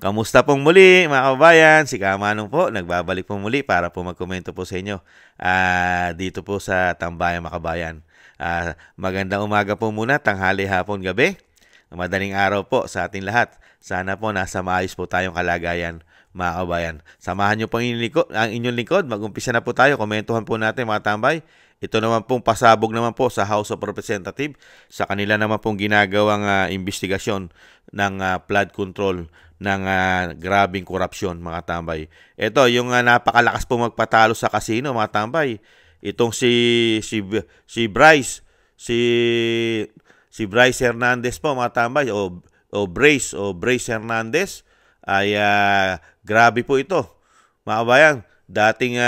Kamusta pong muli mga kababayan? Si Kamanong po, nagbabalik po muli para po magkomento po sa inyo dito po sa Tambayang Makabayan. Magandang umaga po muna, tanghali, hapon, gabi. Madaling araw po sa ating lahat. Sana po nasa maayos po tayong kalagayan mga kababayan. Samahan nyo po ang inyong lingkod. Mag-umpisa na po tayo. Komentuhan po natin mga tambay. Ito naman pong pasabog naman po sa House of Representatives sa kanila naman pong ginagawang investigasyon ng flood control ng grabing korupsyon mga tambay. Ito yung napakalakas po magpatalo sa casino mga tambay. Itong si Bryce Hernandez po mga tambay o Bryce Hernandez ay grabe po ito. Mga kabayan, dating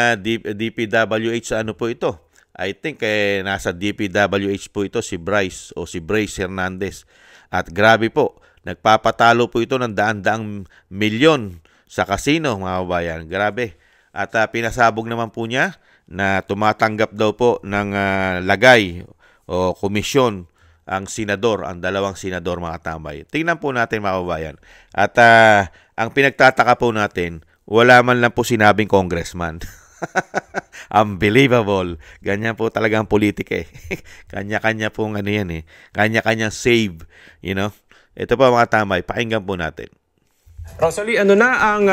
DPWH sa ano po ito? I think nasa DPWH po ito si Bryce Hernandez. At grabe po, nagpapatalo po ito ng daan-daang milyon sa casino mga kabayan. Grabe. At pinasabog naman po niya na tumatanggap daw po ng lagay o komisyon ang dalawang senador mga tambay. Tingnan po natin mga kabayan. At ang pinagtataka po natin, wala man lang po sinabing congressman. Unbelievable. Ganyan po talaga ang politika eh. Kanya-kanya pong ano yan eh. Kanya-kanya save. You know? Ito po mga tambay, pakinggan po natin. Rosalie, ano na ang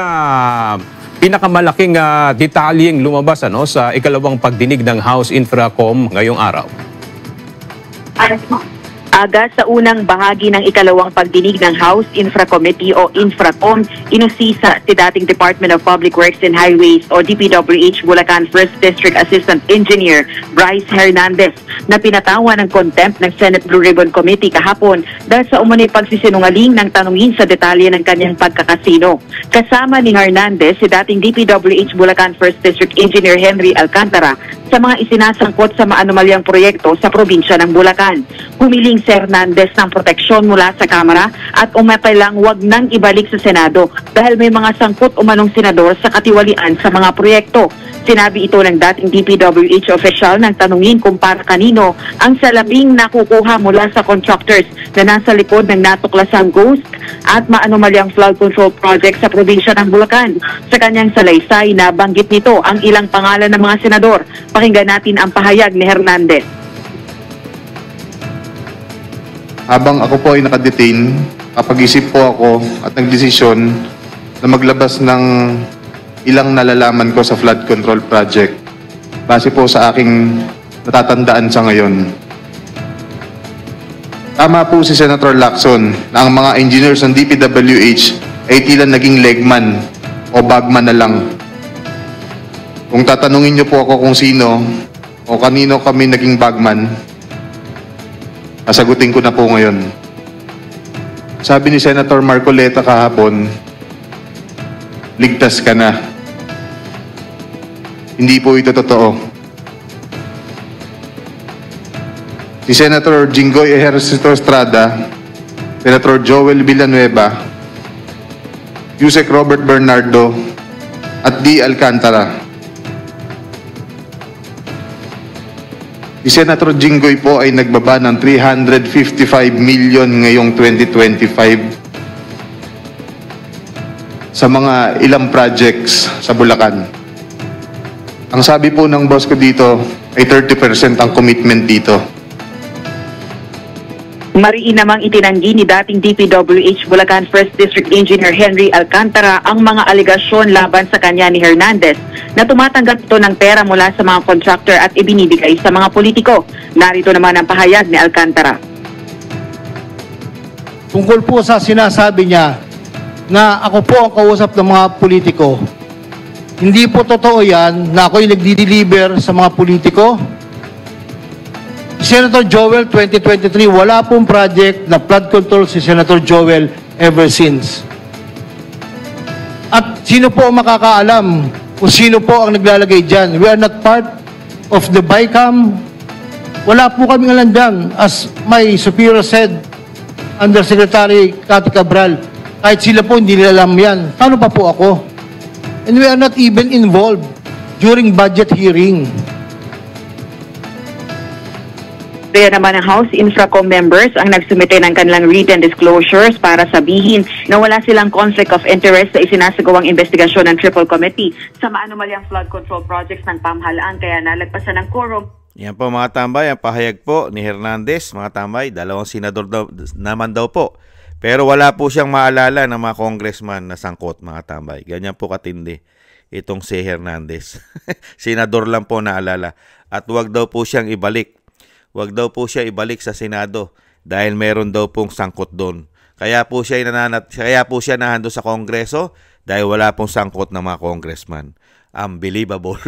pinakamalaking detalyeng lumabas sa ikalawang pagdinig ng House Infracom ngayong araw? Aga sa unang bahagi ng ikalawang pagdinig ng House Infra Committee o Infracom, inusisa si dating Department of Public Works and Highways o DPWH Bulacan 1st District Assistant Engineer Bryce Hernandez na pinatawan ng contempt ng Senate Blue Ribbon Committee kahapon dahil sa umano'y pagsisinungaling ng tanungin sa detalye ng kanyang pagkakasino. Kasama ni Hernandez si dating DPWH Bulacan 1st District Engineer Henry Alcantara sa mga isinasangkot sa maanumalyang proyekto sa probinsya ng Bulacan. Humiling si Hernandez ng proteksyon mula sa Kamara at umapailang wag nang ibalik sa Senado dahil may mga sangkot umanong senador sa katiwalian sa mga proyekto. Sinabi ito ng dating DPWH official nang tanungin kung para kanino ang salaping nakukuha mula sa contractors na nasa likod ng natuklasang ghost at maanumalyang flood control project sa probinsya ng Bulacan. Sa kanyang salaysay, nabanggit nito ang ilang pangalan ng mga senador. Pakinggan natin ang pahayag ni Hernandez. Habang ako po ay nakadetain, kapag-isip po ako at nagdesisyon na maglabas ng ilang nalalaman ko sa flood control project base po sa aking natatandaan sa ngayon. Tama po si Senator Lacson na ang mga engineers ng DPWH ay tila naging legman o bagman na lang. Kung tatanungin niyo po ako kung sino o kanino kami naging bagman, sasagutin ko na po ngayon. Sabi ni Senator Marcoleta kahapon, ligtas ka na. Hindi po ito totoo. Si Senator Jinggoy Ejercito Estrada, Senator Joel Villanueva, Yusek Robert Bernardo, at D. Alcantara. Si Senator Jinggoy po ay nagbaba ng 355 million ngayong 2025 sa mga ilang projects sa Bulacan. Ang sabi po ng boss ko dito ay 30% ang commitment dito. Mariin namang itinanggi ni dating DPWH Bulacan 1st District Engineer Henry Alcantara ang mga aligasyon laban sa kanya ni Hernandez na tumatanggap ito ng pera mula sa mga contractor at ibinibigay sa mga politiko. Narito naman ang pahayag ni Alcantara. Tungkol po sa sinasabi niya na ako po ang kausap ng mga politiko, hindi po totoo yan na ako'y nagdi-deliver sa mga politiko. Senator Joel 2023, wala pong project na flood control si Senator Joel ever since. At sino po ang makakaalam kung sino po ang naglalagay dyan? We are not part of the BICAM. Wala po kami alam dyan. As my superior said, Undersecretary Cathy Cabral, kahit sila po hindi nila alam yan. Paano pa po ako? And we are not even involved during budget hearing. Kaya naman ang House Infracom members ang nagsumite ng kanilang written disclosures para sabihin na wala silang conflict of interest sa isinasagawang investigasyon ng Triple Committee sa maanumalyang flood control projects ng pamahalaan, kaya nalagpasan ng quorum. Yan po mga tambay, ang pahayag po ni Hernandez, mga tambay, 2 senador naman daw po. Pero wala po siyang maalala ng mga congressman na sangkot, mga tambay. Ganyan po katindi itong si Hernandez. Senador lang po naalala. At wag daw po siyang ibalik. Wag daw po siya ibalik sa Senado dahil meron daw pong sangkot doon. Kaya po siya nahando sa Kongreso dahil wala pong sangkot ng mga congressman. Unbelievable.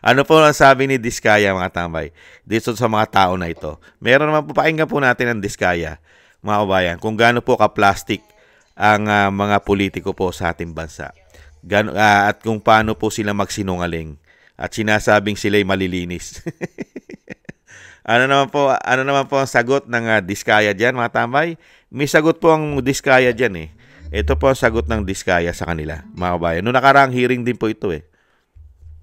Ano po ang sabi ni Diskaya, mga tambay, dito sa mga tao na ito? Meron naman po, pakinggan po natin ang Diskaya, mga kabayan, kung gaano po ka-plastic ang mga politiko po sa ating bansa. At kung paano po sila magsinungaling at sinasabing sila'y malilinis. Ano naman po ang sagot ng Diskaya diyan, mga tambay? May sagot po ang Diskaya diyan eh. Ito po ang sagot ng Diskaya sa kanila, mga kabayan. Noong nakaraang hearing din po ito eh.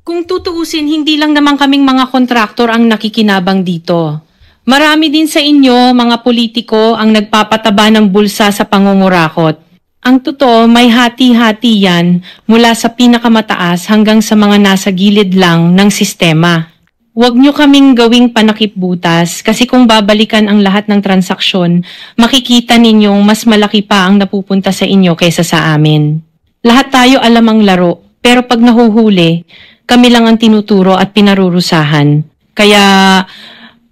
Kung tutuusin, hindi lang naman kaming mga kontraktor ang nakikinabang dito. Marami din sa inyo, mga politiko, ang nagpapataba ng bulsa sa pangungurakot. Ang totoo, may hati-hati yan mula sa pinakamataas hanggang sa mga nasa gilid lang ng sistema. Huwag nyo kaming gawing panakipbutas kasi kung babalikan ang lahat ng transaksyon, makikita ninyong mas malaki pa ang napupunta sa inyo kaysa sa amin. Lahat tayo alam ang laro, pero pag nahuhuli, kami lang ang tinuturo at pinarurusahan. Kaya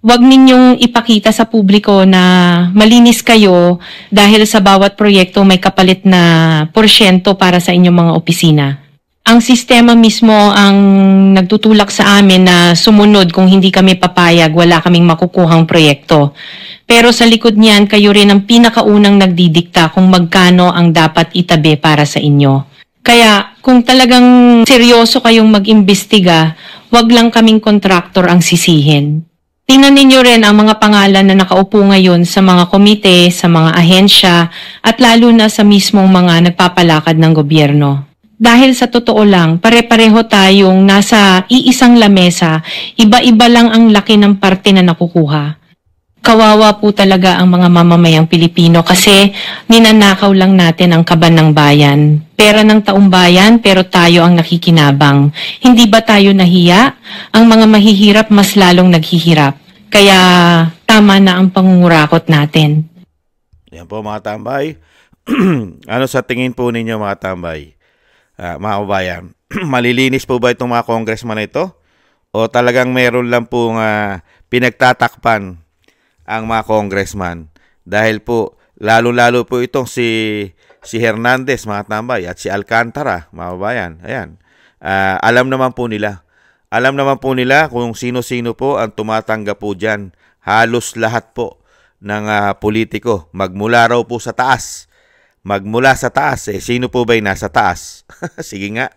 huwag ninyong ipakita sa publiko na malinis kayo dahil sa bawat proyekto may kapalit na porsyento para sa inyong mga opisina. Ang sistema mismo ang nagtutulak sa amin na sumunod kung hindi kami papayag, wala kaming makukuhang proyekto. Pero sa likod niyan, kayo rin ang pinakaunang nagdidikta kung magkano ang dapat itabi para sa inyo. Kaya kung talagang seryoso kayong mag-imbestiga, wag lang kaming kontraktor ang sisihin. Tingnan ninyo rin ang mga pangalan na nakaupo ngayon sa mga komite, sa mga ahensya, at lalo na sa mismong mga nagpapalakad ng gobyerno. Dahil sa totoo lang, pare-pareho tayong nasa iisang lamesa, iba-iba lang ang laki ng parte na nakukuha. Kawawa po talaga ang mga mamamayang Pilipino kasi ninanakaw lang natin ang kaban ng bayan. Pera ng taong bayan pero tayo ang nakikinabang. Hindi ba tayo nahiya? Ang mga mahihirap mas lalong naghihirap. Kaya tama na ang pangungurakot natin. Yan po mga tambay. Ano sa tingin po ninyo mga tambay? Mga kabayan, malilinis po ba itong mga congressman na ito? O talagang meron lang pong pinagtatakpan ang mga congressman? Dahil po, lalo-lalo po itong si Hernandez, mga tambay, at si Alcantara, mga kabayan. Ayan. Alam naman po nila. Alam naman po nila kung sino-sino po ang tumatanggap po dyan. Halos lahat po ng politiko. Magmula raw po sa taas. Magmula sa taas. Sino po ba'y nasa taas? Sige nga.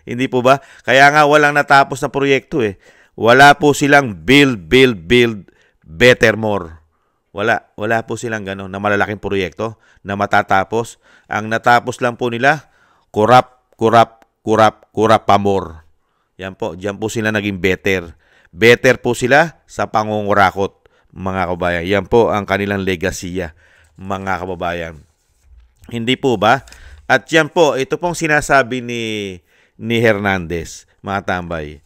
Hindi po ba? Kaya nga walang natapos na proyekto eh. Wala po silang build, better more. Wala po silang gano'n na malalaking proyekto na matatapos. Ang natapos lang po nila, kurap pa more. Yan po, diyan po sila naging better. Better po sila sa pangungurakot, mga kababayan. Yan po ang kanilang legasya, mga kababayan. Hindi po ba? At yan po, ito pong sinasabi ni Hernandez, mga tambay.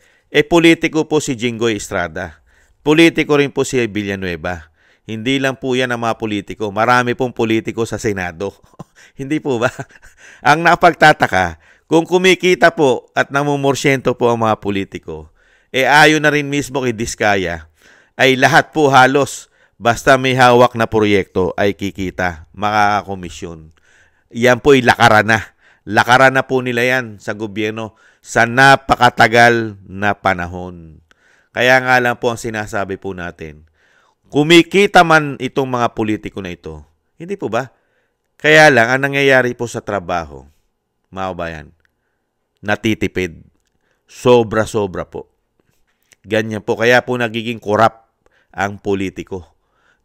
Politiko po si Jinggoy Estrada. Politiko rin po si Villanueva. Hindi lang po yan ang mga politiko. Marami pong politiko sa Senado. Hindi po ba? Ang napagtataka, kung kumikita po at namumorsyento po ang mga politiko, ayon na rin mismo kay Diskaya, ay lahat po halos, basta may hawak na proyekto ay kikita, makakakomisyon. Yan po ay lakaran na. Lakaran na po nila yan sa gobyerno sa napakatagal na panahon. Kaya nga lang po ang sinasabi po natin, kumikita man itong mga politiko na ito, hindi po ba? Kaya lang, ang nangyayari po sa trabaho, mga kabayan, natitipid. Sobra-sobra po. Ganyan po. Kaya po nagiging korap ang politiko.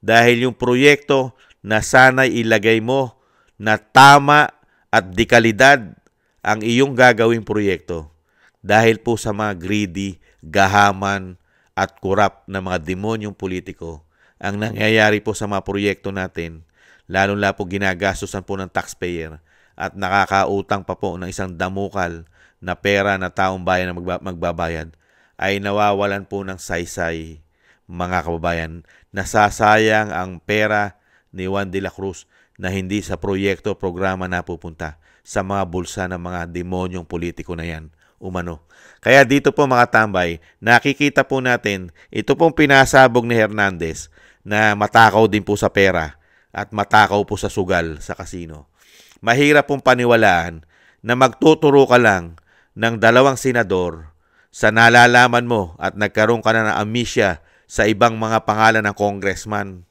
Dahil yung proyekto na sana'y ilagay mo na tama at dekalidad ang iyong gagawing proyekto. Dahil po sa mga greedy, gahaman, at kurap na mga demonyong politiko ang nangyayari po sa mga proyekto natin, lalo-lalo po ginagastosan po ng taxpayer at nakakautang pa po ng isang damukal na pera na taong bayan na magbabayad, ay nawawalan po ng saysay, mga kababayan. Nasasayang ang pera ni Juan de la Cruz na hindi sa proyekto, programa na pupunta sa mga bulsa ng mga demonyong politiko na yan, umano. Kaya dito po mga tambay, nakikita po natin, ito pong pinasabog ni Hernandez na matakaw din po sa pera at matakaw po sa sugal sa kasino. Mahirap pong paniwalaan na magtuturo ka lang ng 2 senador sa nalalaman mo at nagkaroon ka na ng amnesia sa ibang mga pangalan ng congressman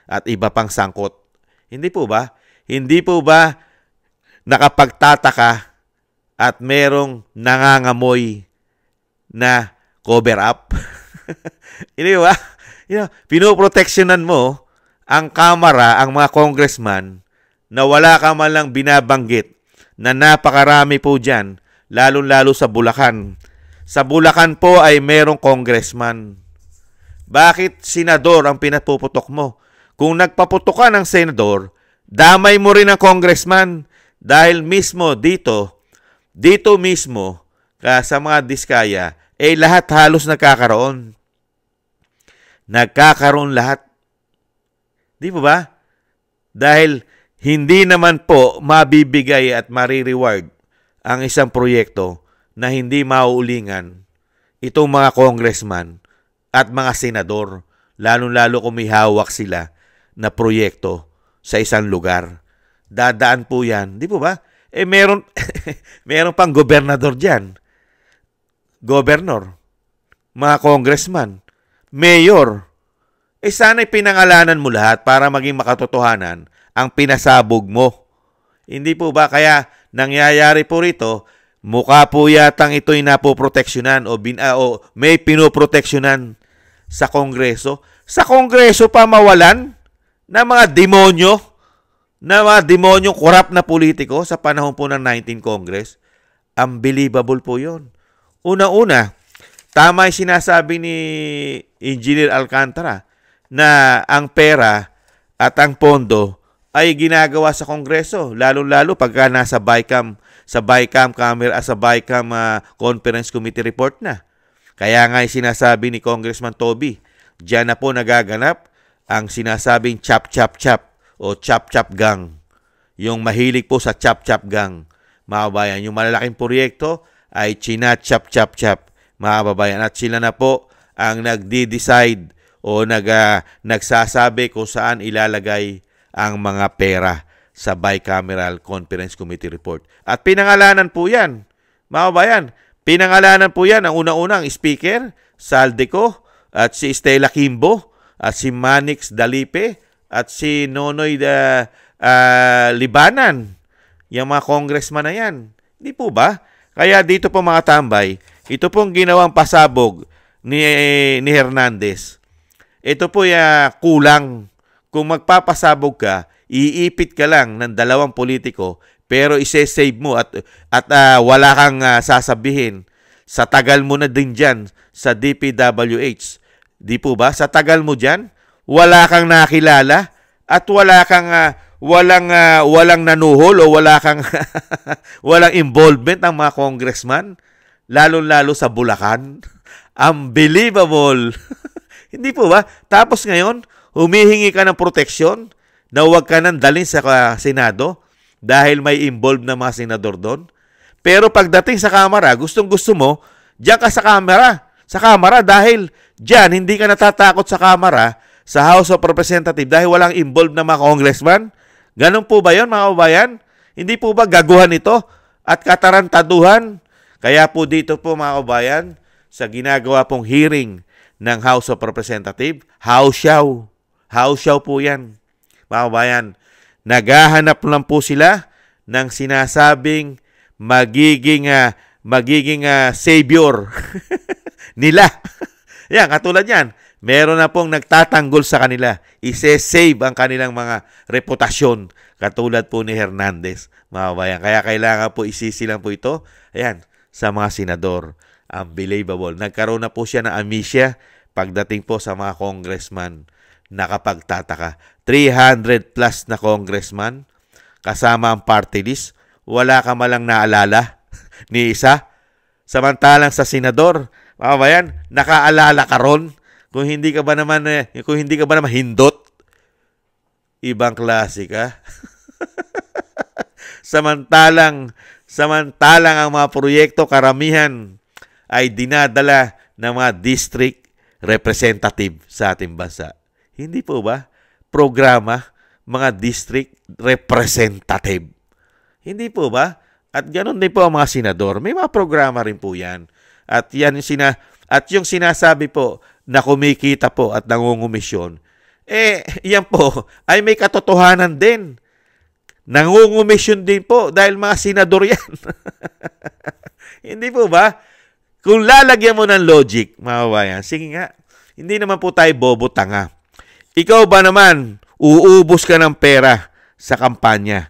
at iba pang sangkot. Hindi po ba? Hindi po ba nakapagtataka at merong nangangamoy na cover up? Hindi ba? Pinoproteksyonan mo ang Kamara, ang mga congressman, na wala ka man lang binabanggit na napakarami po dyan, lalo-lalo sa Bulacan. Sa Bulacan po ay merong congressman. Bakit senador ang pinapuputok mo? Kung nagpaputok ka ng senador, damay mo rin ang congressman dahil mismo dito mismo sa mga diskaya, lahat halos nagkakaroon. Nagkakaroon lahat. Di po ba? Dahil hindi naman po mabibigay at marireward ang isang proyekto na hindi mauulingan itong mga congressman at mga senador, lalo-lalo kung may hawak sila na proyekto sa isang lugar. Dadaan po yan. Di po ba? Meron pang gobernador dyan. Governor, mga congressman, mayor. Sana'y pinangalanan mo lahat para maging makatotohanan ang pinasabog mo. Hindi po ba? Kaya nangyayari po rito, mukha po yatang ito'y napoproteksyonan o may pinoproteksyonan sa Kongreso. Sa Kongreso pa mawalan na mga demonyong korap na politiko sa panahon po ng 19 Congress. Unbelievable po yon. Una-una, tama yung sinasabi ni Engineer Alcantara na ang pera at ang pondo ay ginagawa sa Kongreso, lalo-lalo pagka nasa BICAM camera, sa BICAM Conference Committee report na. Kaya nga sinasabi ni Congressman Toby, diyan na po nagaganap ang sinasabing chap-chap-chap o chap-chap gang. Yung mahilig po sa chap-chap gang, mga kababayan. Yung malalaking proyekto ay china-chap-chap-chap, mga kababayan. At sila na po ang nagdi-decide o nagsasabi kung saan ilalagay ang mga pera sa Bicameral Conference Committee report. At pinangalanan po yan, mga kababayan. Pinangalanan po yan ang una-unang speaker, Saldico, at si Stella Kimbo, at si Manix Dalipe, at si Nonoy Libanan. Yung mga congressman na yan. Hindi po ba? Kaya dito po mga tambay, ito pong ginawang pasabog ni Hernandez. Ito po kulang. Kung magpapasabog ka, iipit ka lang ng 2 politiko, pero ise-save mo at wala kang sasabihin. Sa tagal mo na din dyan sa DPWH. Di po ba? Sa tagal mo dyan, wala kang nakilala at walang nanuhol o wala kang walang involvement ng mga congressman, lalo-lalo sa Bulacan. Unbelievable. Hindi po ba? Tapos ngayon, humihingi ka ng proteksyon na huwag ka nang dalhin sa Senado dahil may involved na mga senador doon. Pero pagdating sa Kamara, gustong-gusto mo, diyan ka sa Kamara dahil diyan hindi ka natatakot sa Kamara, sa House of Representatives dahil walang involved na mga congressman. Ganun po ba yun, mga kababayan? Hindi po ba gaguhan ito at katarantaduhan? Kaya po dito po, mga kababayan, sa ginagawa pong hearing ng House of Representatives, house show po yan. Mga kababayan, naghahanap lang po sila ng sinasabing magiging savior nila. Yan, katulad yan. Meron na pong nagtatanggol sa kanila. Ise-save ang kanilang mga reputasyon. Katulad po ni Hernandez, mga kababayan. Kaya kailangan po isisilang po ito. Ayan, sa mga senador. Unbelievable. Nagkaroon na po siya ng amnesia. pagdating po sa mga congressman, nakapagtataka. 300 plus na congressman, kasama ang party list, wala ka malang naalala ni isa. Samantalang sa senador, mga kabayan, nakaalala ka ron. Kung hindi ka ba naman hindot, ibang klase ka. Samantalang ang mga proyekto karamihan ay dinadala ng mga district representative sa ating bansa. Hindi po ba? Programa, mga district representative. Hindi po ba? At ganoon din po ang mga senador. May mga programa rin po yan. At yung sinasabi po na kumikita po at nangungumisyon, yan po ay may katotohanan din. Nangungumisyon din po dahil mga senador yan. Hindi po ba? Kung lalagyan mo ng logic, mga kabayan, sige nga, hindi naman po tayo bobo tanga. Ikaw ba naman, uubos ka ng pera sa kampanya?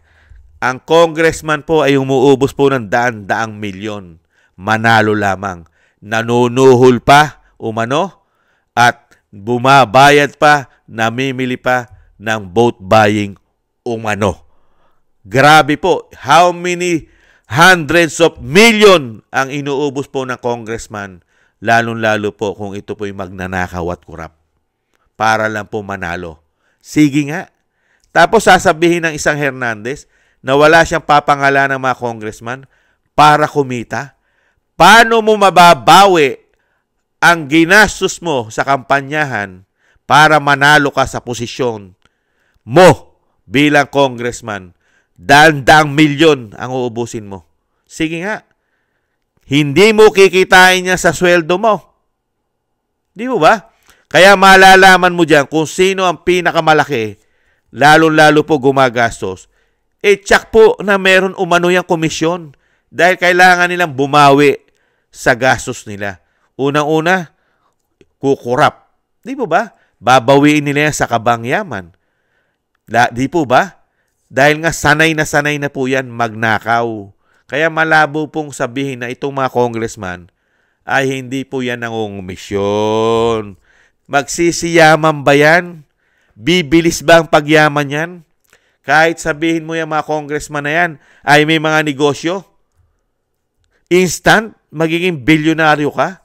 Ang congressman po ay umuubos po ng daan-daang milyon. Manalo lamang. Nanunuhol pa, umano, at bumabayad pa, namimili pa ng vote buying, umano. Grabe po, how many hundreds of million ang inuubos po ng congressman, lalong-lalo po kung ito po'y magnanakaw at kurap para lang po manalo. Sige nga. Tapos sasabihin ng isang Hernandez na wala siyang papangalan ng mga congressman para kumita. Paano mo mababawi ang ginastos mo sa kampanyahan para manalo ka sa posisyon mo bilang congressman? Daan-daang milyon ang uubusin mo. Sige nga. Hindi mo kikitain niya sa sweldo mo. Di mo ba? Kaya malalaman mo dyan kung sino ang pinakamalaki, lalo-lalo po gumagastos. Tsak po na meron umano yung komisyon dahil kailangan nilang bumawi sa gastos nila. Unang-una, kukurap. Di po ba? Babawiin nila yan sa kabangyaman. Di po ba? Dahil nga sanay na po yan magnakaw. Kaya malabo pong sabihin na itong mga congressman ay hindi po yan nangungumisyon. Magsisiyaman ba yan? Bibilis ba ang pagyaman yan? Kahit sabihin mo yung mga congressman na yan ay may mga negosyo, instant, magiging bilyonaryo ka?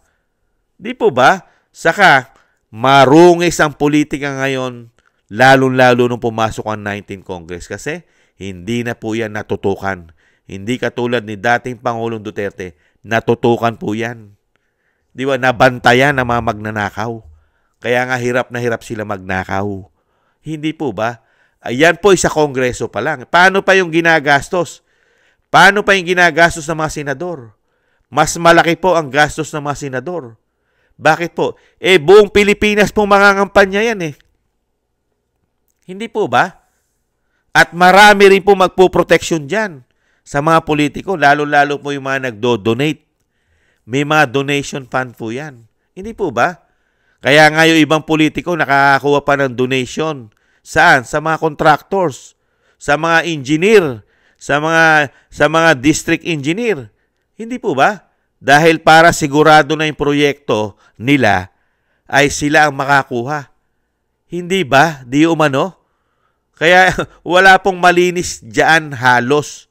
Di po ba? Saka, marungis ang politika ngayon, lalo-lalo nung pumasok ang 19 Congress kasi hindi na po yan natutukan. Hindi katulad ni dating Pangulong Duterte, natutukan po yan. Di ba? Nabantayan ng mga magnanakaw. Kaya nga hirap na hirap sila magnakaw. Hindi po ba? Ayan po sa Kongreso pa lang. Paano pa yung ginagastos? Paano pa yung ginagastos ng mga senador? Mas malaki po ang gastos ng mga senador. Bakit po? Buong Pilipinas pong mangangampanya yan Hindi po ba? At marami rin po magpo-protection dyan sa mga politiko, lalo-lalo po yung mga nagdo-donate. May mga donation fund po yan. Hindi po ba? Kaya nga yung ibang politiko nakakakuha pa ng donation. Saan? Sa mga contractors, sa mga engineer, sa mga district engineer. Hindi po ba? Dahil para sigurado na yung proyekto nila ay sila ang makakuha. Hindi ba? Di umano? Kaya wala pong malinis dyan halos.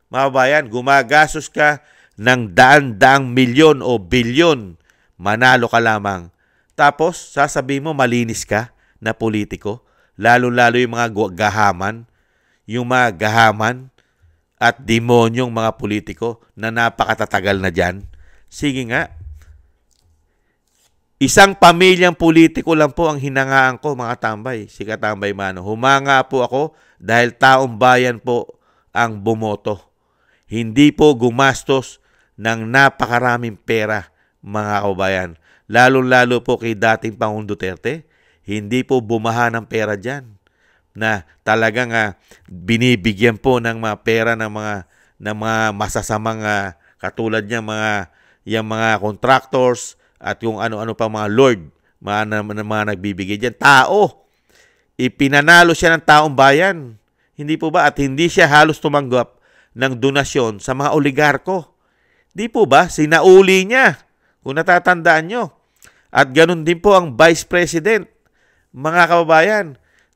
Mga bayan, gumagastos ka ng daan-daang milyon o bilyon, manalo ka lamang. Tapos, sasabihin mo malinis ka na politiko, lalo-lalo yung mga gahaman at demonyong mga politiko na napakatatagal na dyan. Sige nga. Isang pamilyang politiko lang po ang hinangaan ko, mga tambay. Si Katambay Mano. Humanga po ako dahil taong bayan po ang bumoto. Hindi po gumastos ng napakaraming pera, mga kabayan. Lalo-lalo po kay dating Pangulong Duterte. Hindi po bumaha ng pera dyan. Na talagang binibigyan po ng mga pera ng mga masasamang katulad niya yung mga contractors, at yung ano-ano pa mga lord, mga nagbibigay dyan. Tao. Ipinanalo siya ng taong bayan. Hindi po ba? At hindi siya halos tumanggap ng donasyon sa mga oligarko. Di po ba? Sinauli niya. Kung natatandaan nyo. At ganun din po ang Vice President. Mga kababayan,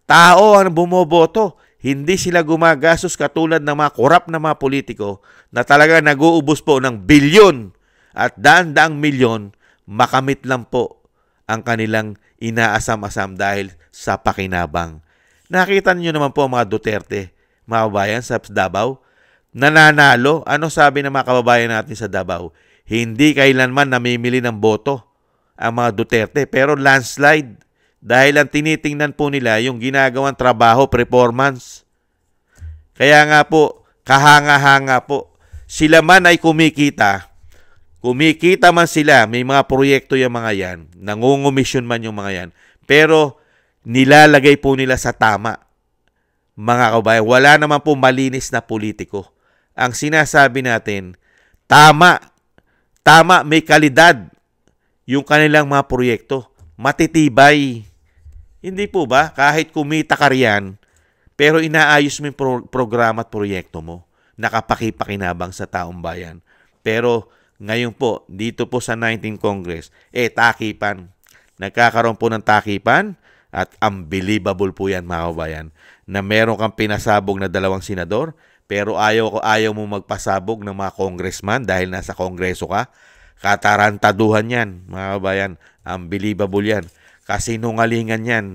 tao ang bumoboto. Hindi sila gumagastos katulad ng mga korap na mga politiko na talaga nag-uubos po ng bilyon at daan-daang milyon, makamit lang po ang kanilang inaasam-asam dahil sa pakinabang. Nakita niyo naman po ang mga Duterte, mga kababayan, sa Davao, nananalo. Ano sabi ng mga kababayan natin sa Davao? Hindi kailanman namimili ng boto ang mga Duterte, pero landslide. Dahil ang tinitingnan po nila yung ginagawang trabaho, performance. Kaya nga po, kahanga-hanga po. Sila man ay kumikita man sila, may mga proyekto yung mga yan, nangungumisyon man yung mga yan, pero nilalagay po nila sa tama. Mga kabayan, wala naman po malinis na politiko. Ang sinasabi natin, tama, may kalidad yung kanilang mga proyekto, matitibay. Hindi po ba? Kahit kumita ka riyan, pero inaayos mo yung programa at proyekto mo, nakapakipakinabang sa taong bayan. Pero ngayon po, dito po sa 19th Congress, takipan. Nagkakaroon po ng takipan at unbelievable po yan, mga kabayan, na meron kang pinasabog na 2 senador, pero ayaw mo magpasabog ng mga congressman dahil nasa kongreso ka. Katarantaduhan yan, mga kabayan. Unbelievable yan. Kasinungalingan yan.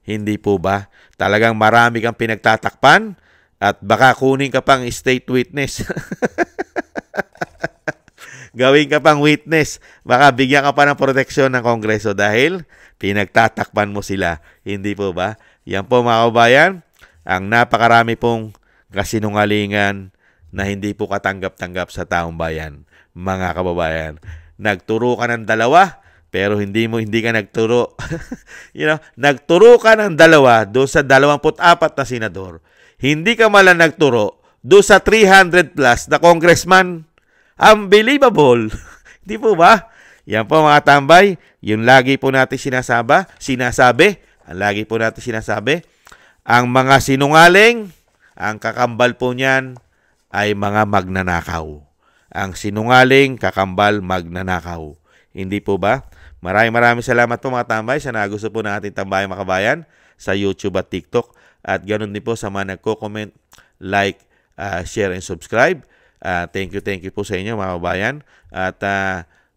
Hindi po ba? Talagang marami kang pinagtatakpan at baka kunin ka pang state witness. Gawin ka pang witness. Baka bigyan ka pa ng proteksyon ng Kongreso dahil pinagtatakpan mo sila. Hindi po ba? Yan po, mga kabayan, ang napakarami pong kasinungalingan na hindi po katanggap-tanggap sa taong bayan. Mga kababayan, nagturo ka ng 2, pero hindi ka nagturo. Nagturo ka ng 2 doon sa 24 na senador. Hindi ka malang nagturo doon sa 300 plus na congressman. Unbelievable. Hindi po ba? Yan po, mga tambay. Yung lagi po natin sinasabi, ang mga sinungaling, ang kakambal po niyan ay mga magnanakaw. Ang sinungaling, kakambal, magnanakaw. Hindi po ba? Maraming salamat po, mga tambay, sa nagusto po natin Tambayang Makabayan sa YouTube at TikTok. At ganoon din po sa mga nagko-comment, like, share, and subscribe. Thank you po sa inyo, mga kabayan. At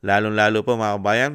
lalong-lalo po, mga kabayan,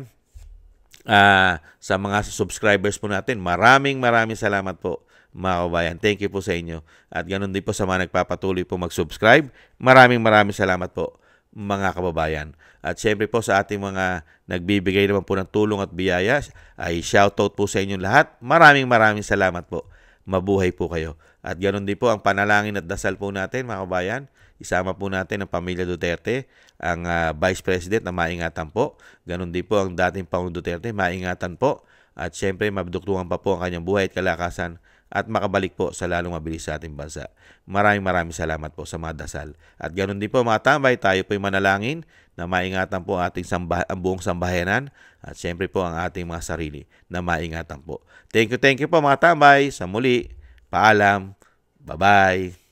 sa mga subscribers po natin, maraming salamat po, mga kabayan. Thank you po sa inyo. At ganoon din po sa mga nagpapatuloy po mag-subscribe. Maraming salamat po, mga kababayan. At syempre po sa ating mga nagbibigay naman po ng tulong at biyaya, ay shoutout po sa inyong lahat. Maraming salamat po. Mabuhay po kayo. At ganoon din po ang panalangin at dasal po natin, mga kabayan. Isama po natin ang pamilya Duterte, ang Vice President na maingatan po. Ganoon din po ang dating Pangulong Duterte, maingatan po. At syempre, mabduktungan pa po ang kanyang buhay at kalakasan at makabalik po sa lalong mabilis sa ating bansa. Maraming salamat po sa mga dasal. At ganoon din po, mga tambay, tayo po'y manalangin na maingatan po ang buong sambahayanan at syempre po ang ating mga sarili na maingatan po. Thank you po, mga tambay. Sa muli, paalam. Bye-bye.